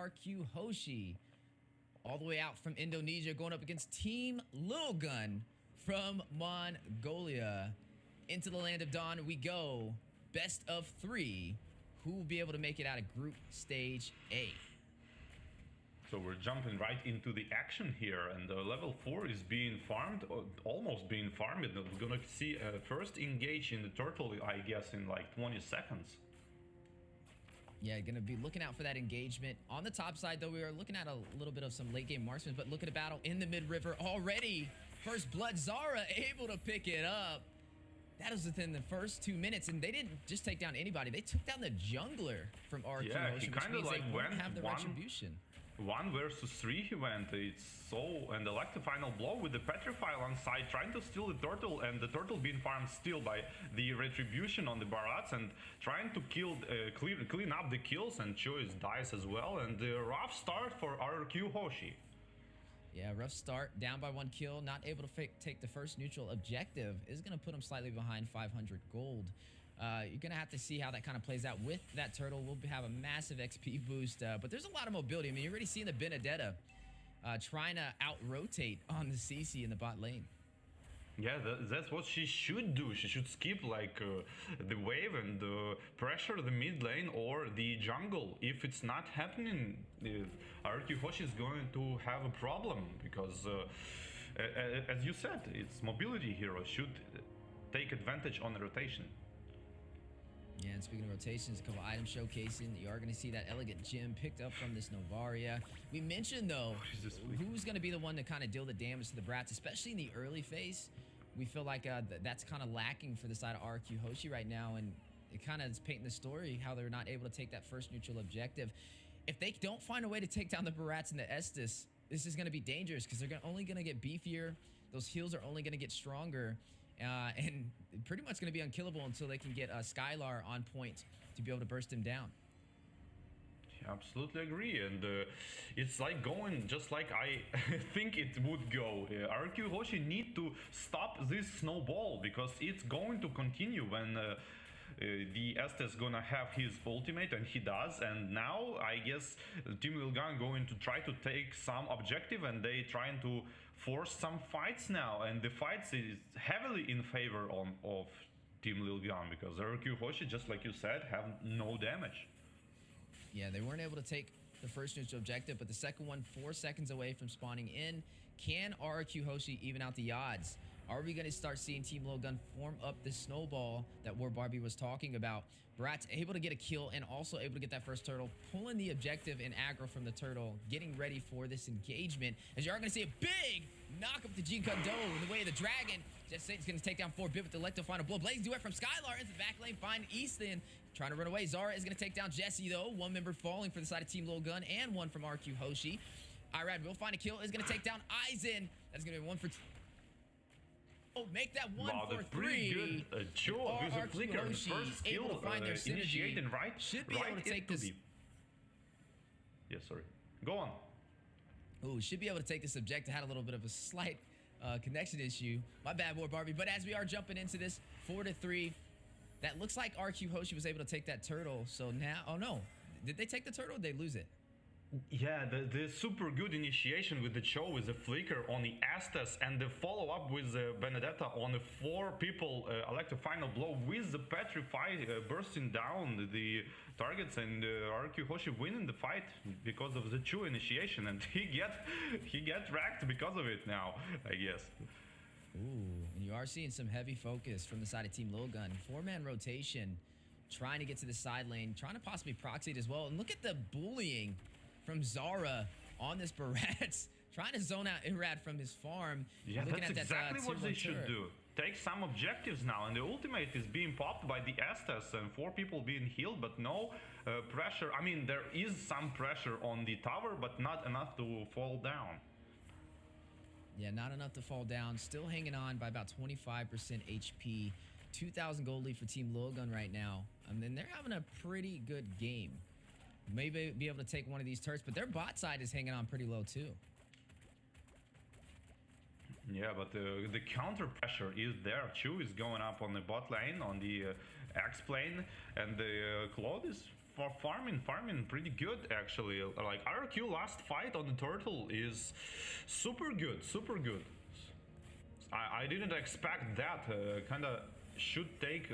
RRQ Hoshi, all the way out from Indonesia, going up against Team LELGUN from Mongolia. Into the land of Dawn we go. Best of 3. Who will be able to make it out of Group Stage A? So we're jumping right into the action here, and level 4 is being farmed, almost being farmed. We're gonna see first engage in the turtle, I guess, in like 20 seconds. Yeah, gonna be looking out for that engagement. On the top side, though, we are looking at a little bit of some late game marksmen, but look at a battle in the mid-river already. First blood, Zara able to pick it up. That was within the first 2 minutes, and they didn't just take down anybody. They took down the jungler from RRQ Hoshi, which means they won't have the retribution. 1 versus 3 he went. It's so, and like the final blow with the petrify on side, trying to steal the turtle, and the turtle being farmed still by the retribution on the Barats, and trying to kill, clean up the kills, and Choice dies as well. And a rough start for RRQ Hoshi. Yeah, rough start, down by 1 kill, not able to take the first neutral objective. Is going to put him slightly behind 500 gold. You're going to have to see how that kind of plays out with that turtle. We'll have a massive XP boost, but there's a lot of mobility. I mean, you're already seeing the Benedetta trying to out-rotate on the CC in the bot lane. Yeah, that's what she should do. She should skip like the wave and pressure the mid lane or the jungle. If it's not happening, RRQ Hoshi is going to have a problem, because as you said, it's mobility hero, should take advantage on the rotation. Yeah, and speaking of rotations, a couple items showcasing. You are going to see that elegant gem picked up from this Novaria. We mentioned, though, who's going to be the one to kind of deal the damage to the Brats, especially in the early phase. We feel like that's kind of lacking for the side of RRQ Hoshi right now, and it kind of is painting the story how they're not able to take that first neutral objective. If they don't find a way to take down the Barats and the Estus, this is going to be dangerous, because they're only going to get beefier. Those heals are only going to get stronger. And pretty much going to be unkillable until they can get Skylar on point to be able to burst him down. Yeah, absolutely agree, and it's like going just like I think it would go. RRQ Hoshi need to stop this snowball, because it's going to continue when the Estes gonna have his ultimate, and he does. And now I guess Team LELGUN going to try to take some objective, and they trying to force some fights now, and the fights is heavily in favor of Team LELGUN, because RRQ Hoshi, just like you said, have no damage. Yeah, they weren't able to take the first neutral objective, but the second one 4 seconds away from spawning in. Can RRQ Hoshi even out the odds? Are we going to start seeing Team LELGUN form up this snowball that War Barbie was talking about? Brat's able to get a kill and also able to get that first turtle, pulling the objective and aggro from the turtle, getting ready for this engagement. As you are going to see a big knock up to Jean Kondo in the way of the dragon. Just Satan's going to take down 4 Bit with the electro final blow. Blaze duet from Skylar into the back lane, find Easton trying to run away. Zara is going to take down Jesse, though. 1 member falling for the side of Team LELGUN and 1 from RRQ Hoshi. Irad will find a kill, is going to take down Aizen. That's going to be 1 for 2. Make that 1 for 3. Pretty good job with a flicker. The first skill able to find their synergy. Initiating right, should be able to take this. Yeah, sorry. Go on. Oh, should be able to take this objective. Had a little bit of a slight connection issue. My bad, War Barbie. But as we are jumping into this 4-3, that looks like RRQ Hoshi was able to take that turtle. So now, oh no, did they take the turtle or did they lose it? Yeah, the super good initiation with the Cho with the flicker on the Estes, and the follow-up with the Benedetta on the 4 people electro final blow with the petrify bursting down the targets, and RRQ Hoshi winning the fight because of the Cho initiation, and he get wrecked because of it now, I guess. Ooh, and you are seeing some heavy focus from the side of Team LELGUN. 4-man rotation, trying to get to the side lane, trying to possibly proxy it as well. And look at the bullying from Zara on this Barats, trying to zone out Irad from his farm. Yeah, that's exactly what they should do. Take some objectives now, and the ultimate is being popped by the Estes, and 4 people being healed, but no pressure. I mean, there is some pressure on the tower, but not enough to fall down. Yeah, not enough to fall down. Still hanging on by about 25% HP. 2,000 gold lead for Team LELGUN right now. And then they're having a pretty good game. Maybe be able to take one of these turrets, but their bot side is hanging on pretty low too. Yeah, but the counter pressure is there. Chu is going up on the bot lane, on the X plane, and the Claude is for farming pretty good actually. Like RRQ last fight on the turtle is super good, super good. I didn't expect that. Kinda should take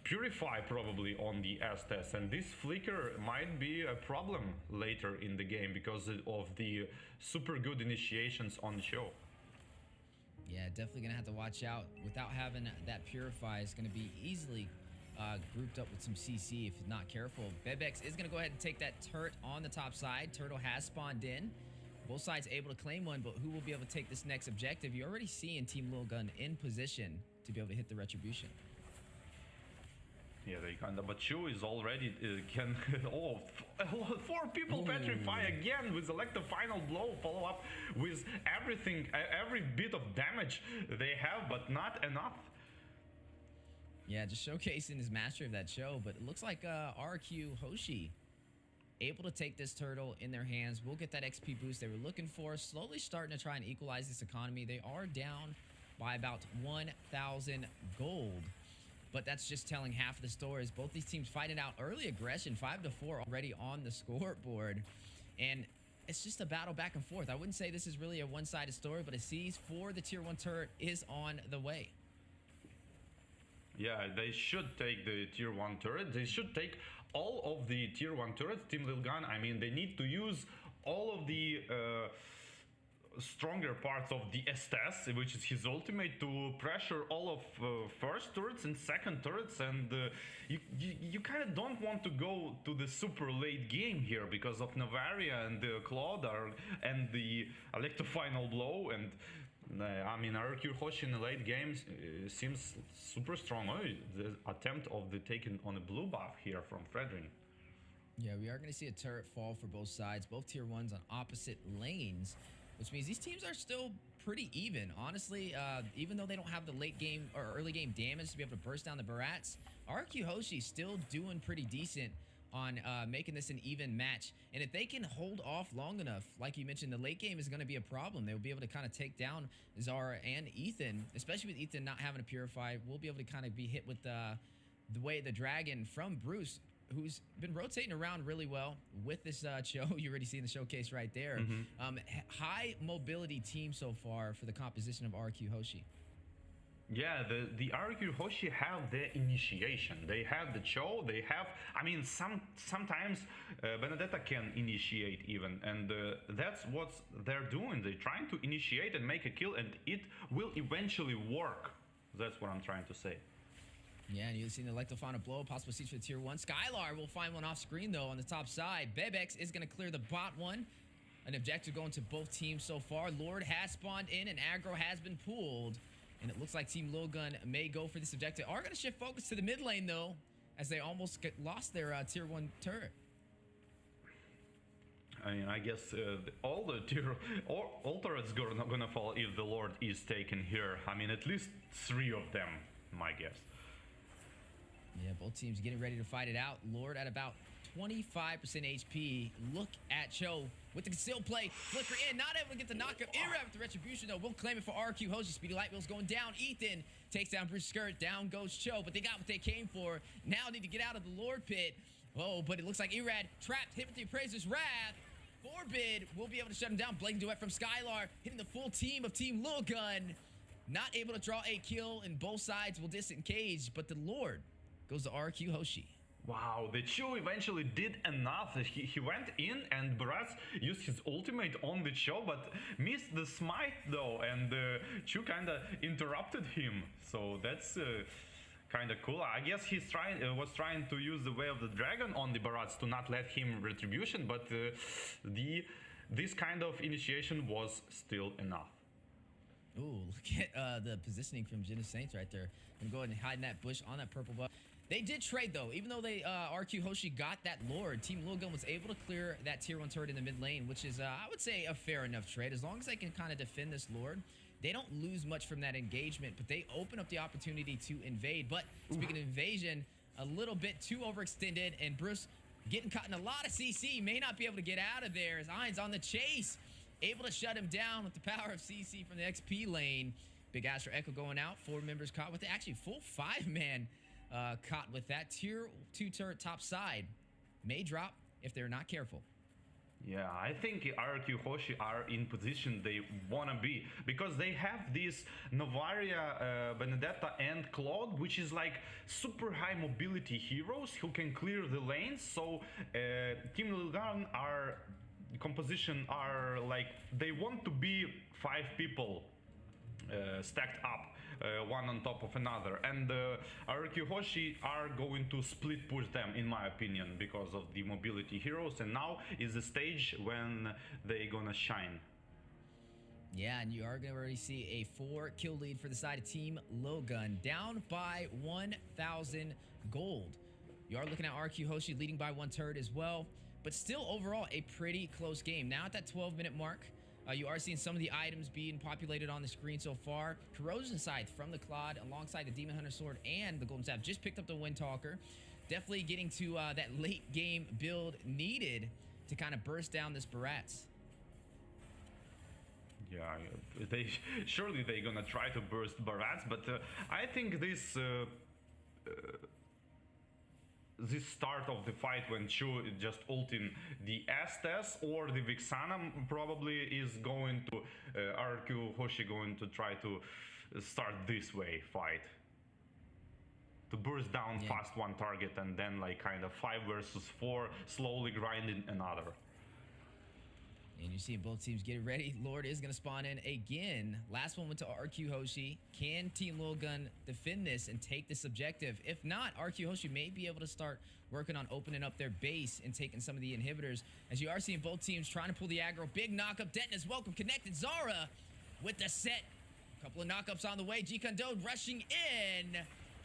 Purify probably on the Estes, and this flicker might be a problem later in the game because of the super good initiations on the show. Yeah, definitely gonna have to watch out. Without having that Purify, is gonna be easily grouped up with some CC if not careful. Bebex is gonna go ahead and take that turret on the top side. Turtle has spawned in. Both sides able to claim one, but who will be able to take this next objective? You're already seeing Team LELGUN in position to be able to hit the retribution. Yeah, they kinda, but Chu is already can. Oh, 4 people petrify again with the final blow. Follow up with everything, every bit of damage they have, but not enough. Yeah, just showcasing his mastery of that show. But it looks like RRQ Hoshi able to take this turtle in their hands. We'll get that XP boost they were looking for. Slowly starting to try and equalize this economy. They are down by about 1,000 gold. But that's just telling half of the story. As both these teams fighting out early aggression, 5-4 already on the scoreboard. And it's just a battle back and forth. I wouldn't say this is really a one-sided story, but a seize for the tier 1 turret is on the way. Yeah, they should take the tier 1 turret. They should take all of the tier 1 turrets. Team LELGUN, I mean, they need to use all of the stronger parts of the Estes, which is his ultimate, to pressure all of first turrets and second turrets, and you kind of don't want to go to the super late game here because of Navaria and Claude and the Electro final blow, and I mean RRQ Hoshi in the late games seems super strong. Oh, the attempt of the taking on a blue buff here from Fredrin. Yeah, we are going to see a turret fall for both sides, both tier 1s on opposite lanes, which means these teams are still pretty even. Honestly, even though they don't have the late game or early game damage to be able to burst down the Barats, RRQ Hoshi still doing pretty decent on making this an even match. And if they can hold off long enough, like you mentioned, the late game is going to be a problem. They'll be able to kind of take down Zara and Ethan, especially with Ethan not having a Purify. We'll be able to kind of be hit with the way the dragon from Bruce, who's been rotating around really well with this show. You already see the showcase right there. High mobility team so far for the composition of RRQ Hoshi. Yeah, the RRQ Hoshi have the initiation. They have the Cho. They have, I mean, sometimes Benedetta can initiate even, and that's what they're doing. They're trying to initiate and make a kill, and it will eventually work. That's what I'm trying to say. Yeah, and you've seen the Electrofauna blow. Possible seats for the tier 1. Skylar will find one off screen, though, on the top side. Bebex is going to clear the bot one. An objective going to both teams so far. Lord has spawned in, and aggro has been pulled. And it looks like Team LELGUN may go for this objective. Are going to shift focus to the mid lane, though, as they almost lost their tier 1 turret. I mean, I guess all turrets gonna fall if the Lord is taken here. I mean, at least 3 of them, my guess. Yeah, both teams getting ready to fight it out. Lord at about 25% HP. Look at Cho with the concealed play. Flicker in, not able to get the knockup. Irab with the retribution, though. We'll claim it for RRQ Hoshi. Speedy Light Wheel's going down. Ethan takes down Bruce Skirt. Down goes Cho, but they got what they came for. Now need to get out of the Lord pit. Oh, but it looks like Irad trapped, hit with the Appraiser's Wrath. Forbid will be able to shut him down. Blazing Duet from Skylar, hitting the full team of Team LELGUN. Not able to draw a kill, and both sides will disengage, but the Lord goes to RRQ Hoshi. Wow, the Chu eventually did enough. He went in, and Barats used his ultimate on the Cho, but missed the smite though, and Chu kinda interrupted him. So that's kinda cool. I guess he's was trying to use the Way of the Dragon on the Barats to not let him retribution, but this kind of initiation was still enough. Ooh, look at the positioning from Jin of Saints right there. Gonna go ahead and hide in that bush on that purple buff. They did trade, though. Even though they RQ Hoshi got that Lord, Team LELGUN was able to clear that tier 1 turret in the mid lane, which is, I would say, a fair enough trade. As long as they can kind of defend this Lord, they don't lose much from that engagement, but they open up the opportunity to invade. But speaking of invasion, a little bit too overextended, and Bruce getting caught in a lot of CC, may not be able to get out of there as Ain's on the chase, able to shut him down with the power of CC from the XP lane. Big Astro Echo going out, 4 members caught with it. Actually, full 5-man caught with that tier 2 turret top side. may drop if they're not careful. Yeah, I think RRQ Hoshi are in position they wanna be, because they have this Novaria, Benedetta and Claude, which is like super high mobility heroes who can clear the lanes. So Team LELGUN are composition are like they want to be 5 people stacked up, one on top of another, and RRQ Hoshi are going to split push them, in my opinion, because of the mobility heroes, and now is the stage when they gonna shine. Yeah, and you are going to already see a 4-kill lead for the side of Team LELGUN, down by 1,000 gold. You are looking at RRQ Hoshi leading by 1 turret as well, but still overall a pretty close game. Now at that 12-minute mark, you are seeing some of the items being populated on the screen so far. Corrosion Scythe from the Claude alongside the Demon Hunter Sword and the Golden Staff just picked up the Windtalker. Definitely getting to that late game build needed to kind of burst down this Barats. Yeah, surely they're gonna try to burst Barats, but I think this start of the fight when Chu is just ulting the Estes or the Vixana probably is going to RRQ Hoshi going to try to start this way fight. To burst down fast one target and then like kind of 5 versus 4, slowly grinding another. And you're seeing both teams getting ready. Lord is going to spawn in again. Last one went to RQ Hoshi. Can Team LELGUN defend this and take this objective? If not, RQ Hoshi may be able to start working on opening up their base and taking some of the inhibitors. As you are seeing both teams trying to pull the aggro. Big knockup. Denton is welcome. Connected. Zara with the set. Couple of knockups on the way. G-Condode rushing in.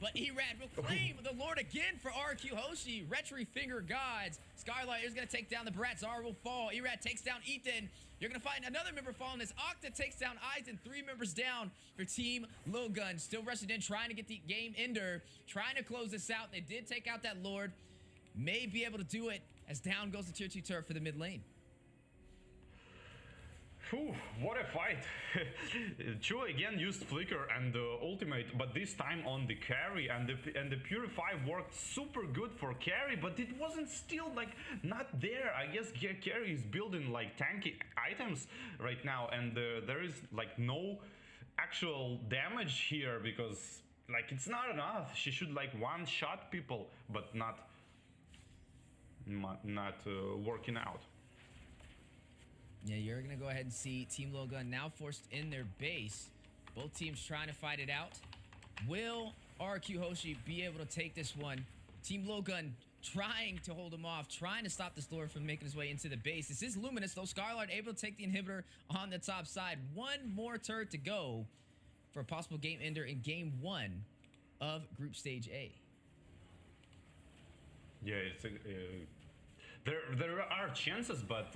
But Erad will claim the Lord again for RQ Hoshi. Retry Finger Gods. Skylight is going to take down the Brat. Zara will fall. Erad takes down Ethan. You're going to find another member falling as Octa takes down Eisen. 3 members down for Team LELGUN. Still rushing in, trying to get the game ender. Trying to close this out. They did take out that Lord. May be able to do it as down goes the tier 2 turret for the mid lane. Whew, what a fight. Chu again used Flicker and ultimate, but this time on the carry, and the Purify worked super good for carry, but it wasn't still like not there. I guess carry is building like tanky items right now, and there is like no actual damage here because like it's not enough. She should like one-shot people, but not working out. Yeah, you're going to go ahead and see Team LELGUN now forced in their base. Both teams trying to fight it out. Will RQ Hoshi be able to take this one? Team LELGUN trying to hold him off, trying to stop this Lord from making his way into the base. This is Luminous, though. Scarlard able to take the inhibitor on the top side. One more turret to go for a possible game ender in game 1 of Group Stage A. Yeah, it's there are chances, but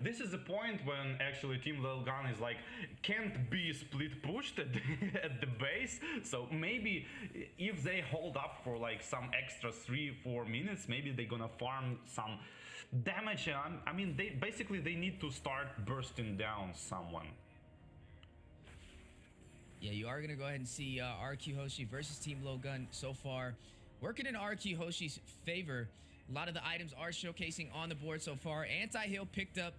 this is the point when actually Team LELGUN is like can't be split pushed at the base. So maybe if they hold up for like some extra 3-4 minutes, maybe they're gonna farm some damage. I mean, they need to start bursting down someone. Yeah, you are gonna go ahead and see RQ Hoshi versus Team LELGUN so far, working in RQ Hoshi's favor. A lot of the items are showcasing on the board so far. Anti-heal picked up.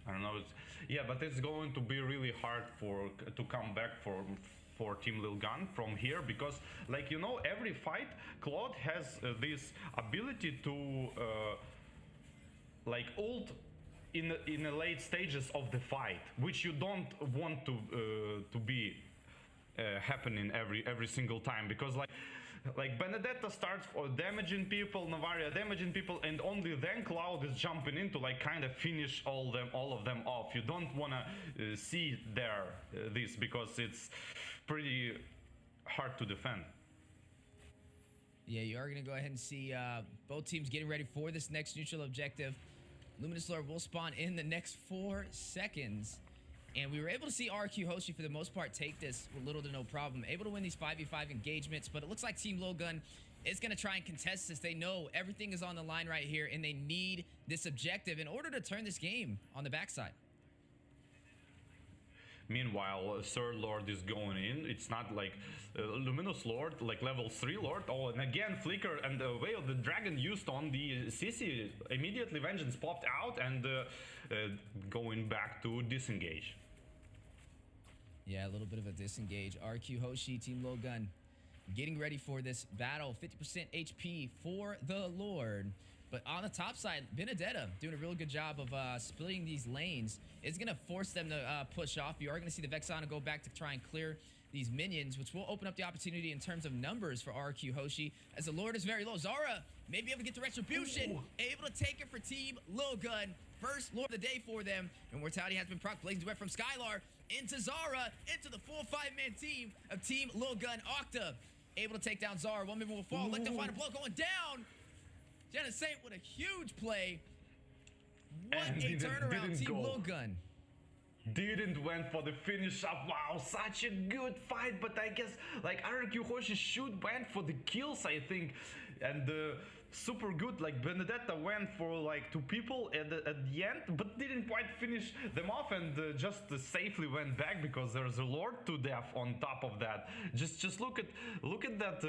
I don't know. Yeah, but it's going to be really hard to come back for Team LELGUN from here because, like, you know, every fight Claude has this ability to like ult in the late stages of the fight, which you don't want to be happening every single time, because like Benedetta starts damaging people, Novaria damaging people, and only then Cloud is jumping in to like kind of finish all of them off. You don't want to see this because it's pretty hard to defend. Yeah, you are going to go ahead and see both teams getting ready for this next neutral objective. Luminous Lord will spawn in the next 4 seconds. And we were able to see RQ Hoshi, for the most part, take this with little to no problem. Able to win these 5v5 engagements, but it looks like Team LELGUN is going to try and contest this. They know everything is on the line right here, and they need this objective in order to turn this game on the backside. Meanwhile, Third Lord is going in. It's not like Luminous Lord, like level 3 Lord. Oh, and again, Flicker and the Veil, the Dragon used on the CC. Immediately Vengeance popped out and going back to disengage. Yeah, a little bit of a disengage. RQ Hoshi, Team LELGUN, getting ready for this battle. 50% HP for the Lord. But on the top side, Benedetta doing a really good job of splitting these lanes. It's going to force them to push off. You are going to see the Vexana go back to try and clear these minions, which will open up the opportunity in terms of numbers for RQ Hoshi, as the Lord is very low. Zara may be able to get the retribution, able to take it for Team LELGUN. First Lord of the day for them, and Mortality has been proc. Blazing Duet from Skylar into Zara, into the full 5-man team of Team LELGUN. Octa able to take down Zara. One member will fall. Like the final blow going down. Jenna Saint with a huge play. What And a turnaround, Team go. LELGUN. Didn't went for the finish up. Wow, such a good fight. But I guess like RRQ Hoshi should went for the kills, I think, and super good. Like Benedetta went for like 2 people at the end, but didn't quite finish them off, and just safely went back because there's a Lord to death on top of that. Just look at that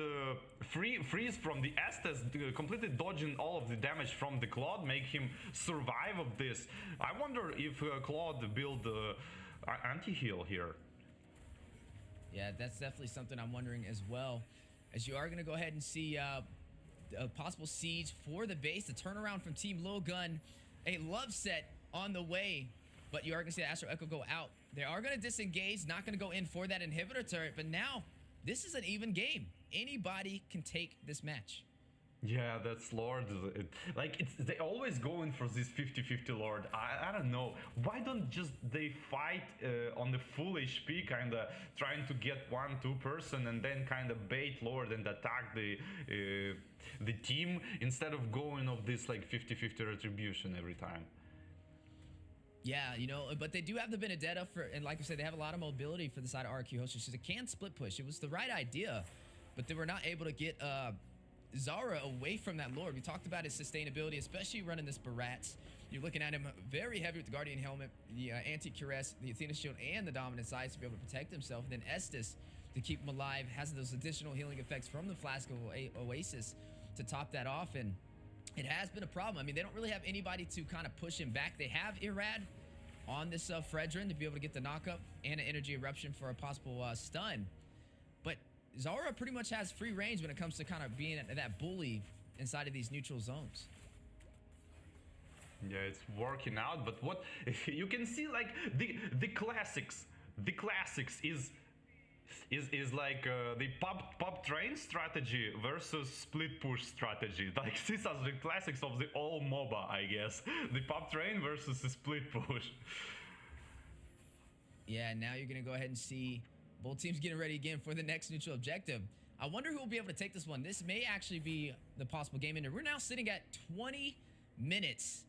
freeze from the Estes, completely dodging all of the damage from the Claude, make him survive of this. I wonder if Claude build anti-heal here. Yeah, that's definitely something I'm wondering as well, as you are going to go ahead and see a possible siege for the base. The turnaround from Team LELGUN, a love set on the way, but you are going to see the Astro Echo go out. They are going to disengage, not going to go in for that inhibitor turret, but now this is an even game. Anybody can take this match. Yeah, that's Lord. They always go in for this 50-50 Lord. I don't know. Why don't just they fight on the full HP, kind of trying to get 1-2 person and then kind of bait Lord and attack the team instead of going of this like 50-50 retribution every time. Yeah, you know, but they do have the Benedetta for, and like I said, they have a lot of mobility for the side of RQ Hoshi. So they can split push. It was the right idea, but they were not able to get Zara away from that Lord. We talked about his sustainability, especially running this Barats. You're looking at him very heavy with the Guardian Helmet, the Anti-Cuirass, the Athena Shield, and the Dominant Size to be able to protect himself. And then Estes, to keep him alive, has those additional healing effects from the Flask of Oasis to top that off. And it has been a problem. I mean, they don't really have anybody to kind of push him back. They have Irad on this Fredrin to be able to get the knockup and an Energy Eruption for a possible stun. But Zara pretty much has free range when it comes to kind of being that bully inside of these neutral zones. Yeah, it's working out, but what you can see, like the classics is like the pop train strategy versus split push strategy. Like these are the classics of the all MOBA, I guess. The pop train versus the split push. Yeah, now you're gonna go ahead and see both teams getting ready again for the next neutral objective. I wonder who will be able to take this one. This may actually be the possible game ender. We're now sitting at 20 minutes.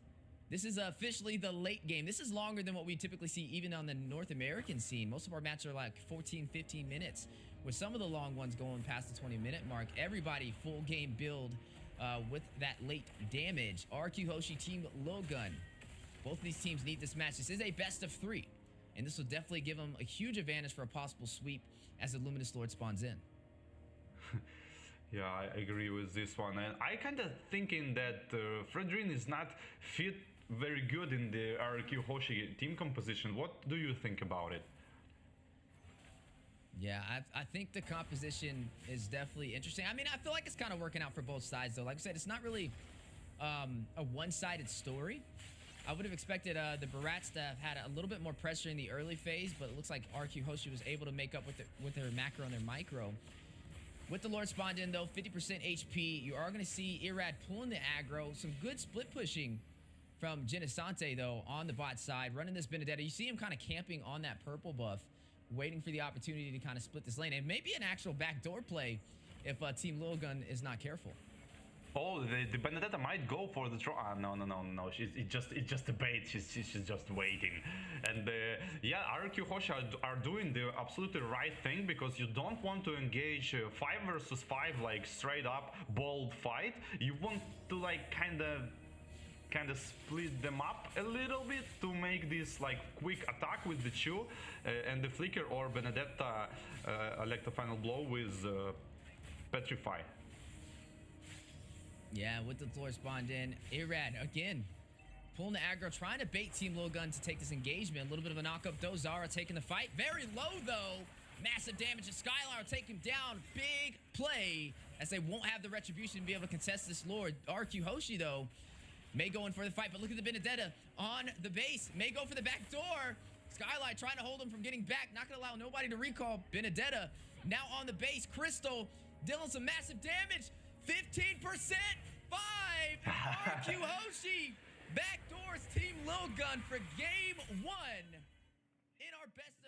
This is officially the late game. This is longer than what we typically see even on the North American scene. Most of our matches are like 14, 15 minutes, with some of the long ones going past the 20-minute mark. Everybody full game build with that late damage. RQ Hoshi, Team LELGUN. Both of these teams need this match. This is a best of 3, and this will definitely give them a huge advantage for a possible sweep as the Luminous Lord spawns in. Yeah, I agree with this one, and I kind of thinking that Fredrin is not fit very good in the RRQ Hoshi team composition. What do you think about it? Yeah, I think the composition is definitely interesting. I mean, I feel like it's kind of working out for both sides, though. Like I said, it's not really a one-sided story. I would have expected the Barats to have had a little bit more pressure in the early phase, but it looks like RQ Hoshi was able to make up with their macro and their micro. With the Lord spawned in, though, 50% HP, you are going to see Irad pulling the aggro. Some good split pushing from Genesante, though, on the bot side, running this Benedetta. You see him kind of camping on that purple buff, waiting for the opportunity to kind of split this lane. And maybe an actual backdoor play if Team LELGUN is not careful. Oh, the Benedetta might go for the draw. No. It's just a bait. She's just waiting. And yeah, RRQ Hoshi are doing the absolutely right thing, because you don't want to engage 5 versus 5 like straight up bold fight. You want to like kind of kind of split them up a little bit to make this like quick attack with the Chu and the Flicker, or Benedetta elect a final blow with Petrify. Yeah, with the floor spawned in, Irad again pulling the aggro, trying to bait Team LELGUN to take this engagement. A little bit of a knock-up though. Zara taking the fight. Very low though. Massive damage to Skylar, take him down. Big play as they won't have the retribution to be able to contest this Lord. RRQ Hoshi though may go in for the fight, but look at the Benedetta on the base. May go for the back door. Skylight trying to hold him from getting back. Not going to allow nobody to recall. Benedetta now on the base. Crystal dealing some massive damage. 15%. 5. RRQ Hoshi. Backdoors Team LELGUN for game 1 in our best